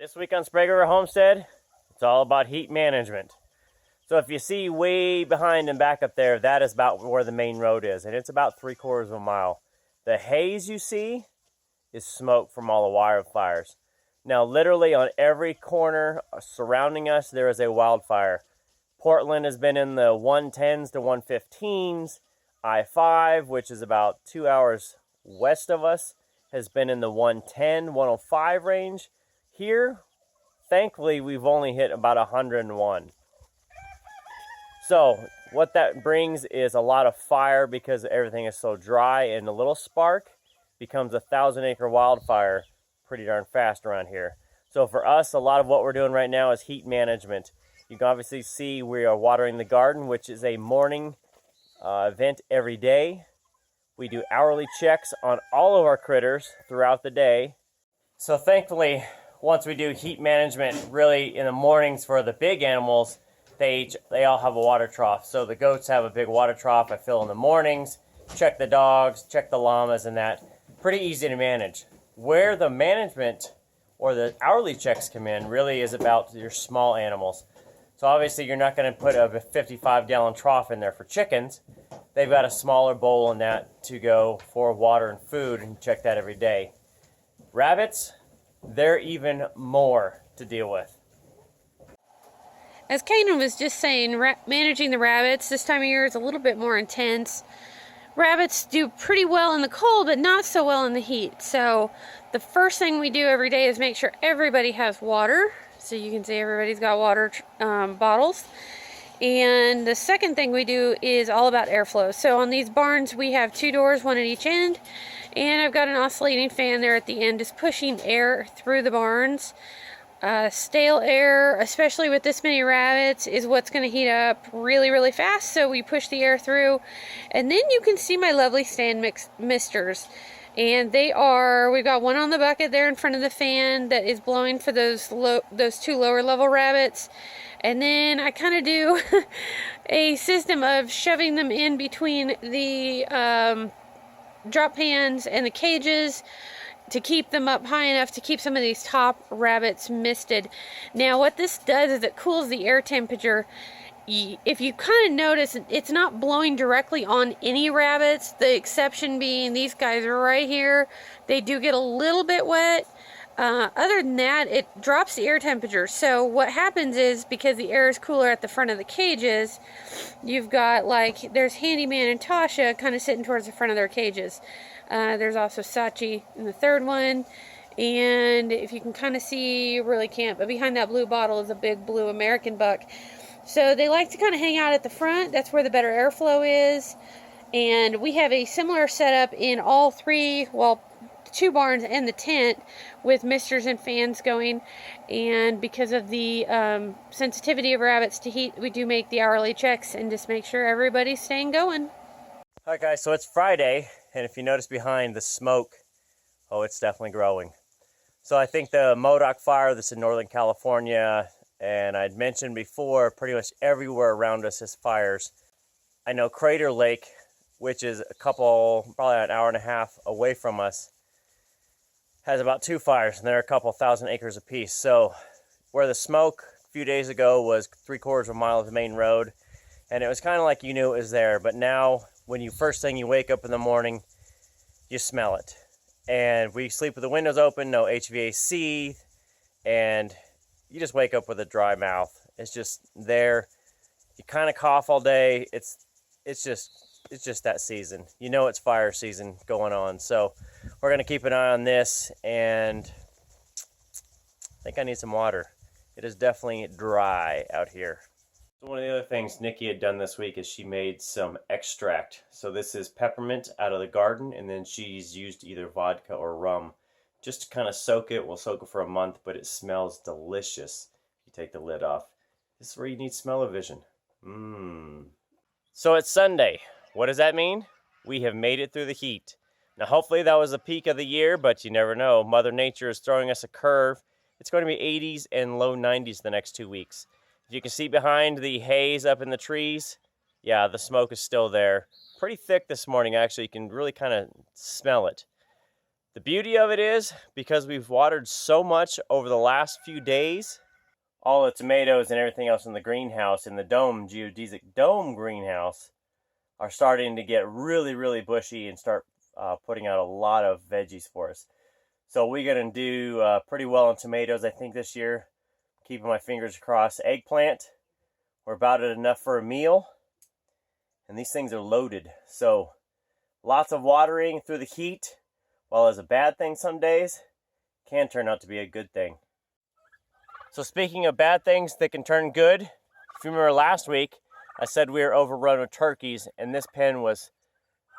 This week on Sprague Homestead, it's all about heat management. So if you see way behind and back up there, that is about where the main road is, and it's about 3/4 of a mile. The haze you see is smoke from all the wildfires. Now literally on every corner surrounding us, there is a wildfire. Portland has been in the 110s to 115s. I-5, which is about 2 hours west of us, has been in the 110, 105 range. Here, thankfully, we've only hit about 101. So what that brings is a lot of fire because everything is so dry, and a little spark becomes a 1,000-acre wildfire pretty darn fast around here. So for us, a lot of what we're doing right now is heat management. You can obviously see we are watering the garden, which is a morning event every day. We do hourly checks on all of our critters throughout the day. So thankfully, once we do heat management, really in the mornings for the big animals, they all have a water trough. So the goats have a big water trough I fill in the mornings, check the dogs, check the llamas and that. Pretty easy to manage. Where the management or the hourly checks come in really is about your small animals. So obviously you're not going to put a 55-gallon trough in there for chickens. They've got a smaller bowl in that to go for water and food, and check that every day. Rabbits, they're even more to deal with. As Kaden was just saying, managing the rabbits this time of year is a little bit more intense. Rabbits do pretty well in the cold, but not so well in the heat. So the first thing we do every day is make sure everybody has water. So you can see everybody's got water bottles. And the second thing we do is all about airflow. So on these barns, we have 2 doors, one at each end. And I've got an oscillating fan there at the end, just pushing air through the barns. Stale air, especially with this many rabbits, is what's going to heat up really, really fast. So we push the air through. And then you can see my lovely stand misters. And we've got one on the bucket there in front of the fan that is blowing for those 2 lower level rabbits. And then I kind of do a system of shoving them in between the drop pans and the cages to keep them up high enough to keep some of these top rabbits misted. Now what this does is it cools the air temperature. If you kind of notice, it's not blowing directly on any rabbits, the exception being these guys right here. They do get a little bit wet. Other than that, it drops the air temperature. So what happens is, because the air is cooler at the front of the cages, you've got there's Handyman and Tasha kind of sitting towards the front of their cages. There's also Sachi in the third one. And if you can kind of see, you really can't, but behind that blue bottle is a big blue American buck. So they like to kind of hang out at the front. That's where the better airflow is. And we have a similar setup in all 3, well, 2 barns and the tent, with misters and fans going. And because of the sensitivity of rabbits to heat, we do make the hourly checks and just make sure everybody's staying going. Alright guys, so it's Friday, and if you notice behind the smoke, oh, it's definitely growing. So I think the Modoc fire that's in Northern California, and I'd mentioned before, pretty much everywhere around us is fires. I know Crater Lake, which is probably an hour and a half away from us, has about 2 fires, and they're a couple 1,000 acres apiece. So where the smoke a few days ago was 3/4 of a mile of the main road, and it was kind of like you knew it was there. But now, when first thing you wake up in the morning, you smell it. And we sleep with the windows open, no HVAC, and you just wake up with a dry mouth. It's just there. You kind of cough all day. It's just that season. You know it's fire season going on. So we're going to keep an eye on this, and I think I need some water. It is definitely dry out here. So one of the other things Nikki had done this week is she made some extract. So this is peppermint out of the garden, and then she's used either vodka or rum just to kind of soak it. We'll soak it for a month, but it smells delicious if you take the lid off. This is where you need smell-o-vision. So it's Sunday. What does that mean? We have made it through the heat. Now hopefully that was the peak of the year, but you never know. Mother Nature is throwing us a curve. It's going to be 80s and low 90s the next 2 weeks. If you can see behind the haze up in the trees, yeah, the smoke is still there. Pretty thick this morning, actually. You can really kind of smell it. The beauty of it is, because we've watered so much over the last few days, all the tomatoes and everything else in the greenhouse, in the dome, geodesic dome greenhouse, are starting to get really bushy and start putting out a lot of veggies for us. So we're going to do pretty well on tomatoes, I think, this year. Keeping my fingers crossed. Eggplant, we're about at enough for a meal. And these things are loaded. So lots of watering through the heat, while as a bad thing some days, can turn out to be a good thing. So speaking of bad things that can turn good, if you remember last week, I said we were overrun with turkeys, and this pen was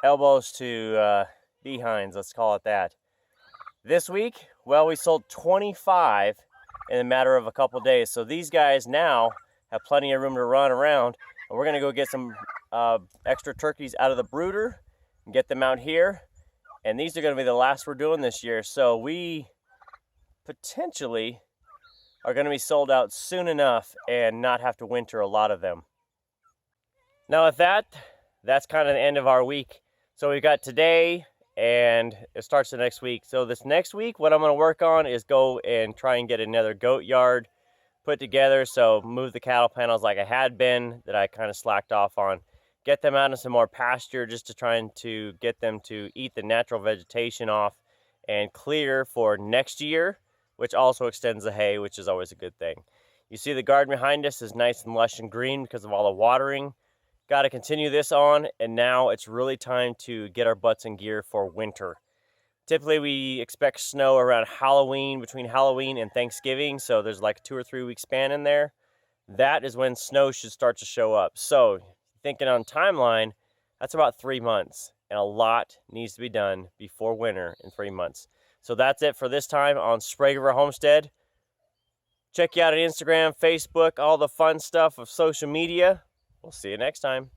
elbows to behinds, let's call it that. This week, well, we sold 25 in a matter of a couple days. So these guys now have plenty of room to run around, and we're gonna go get some extra turkeys out of the brooder and get them out here. And these are gonna be the last we're doing this year. So we potentially are gonna be sold out soon enough and not have to winter a lot of them. Now with that, that's kind of the end of our week. So we've got today, and it starts the next week. So this next week, what I'm going to work on is go and try and get another goat yard put together. So move the cattle panels like I had been, that I kind of slacked off on. Get them out in some more pasture, just to try and to get them to eat the natural vegetation off and clear for next year, which also extends the hay, which is always a good thing. You see the garden behind us is nice and lush and green because of all the watering. Got to continue this on, and now it's really time to get our butts in gear for winter. Typically we expect snow around Halloween, between Halloween and Thanksgiving, so there's like a 2 or 3 week span in there. That is when snow should start to show up. So thinking on timeline, that's about 3 months, and a lot needs to be done before winter in 3 months. So that's it for this time on Sprague River Homestead. Check you out on Instagram, Facebook, all the fun stuff of social media. We'll see you next time.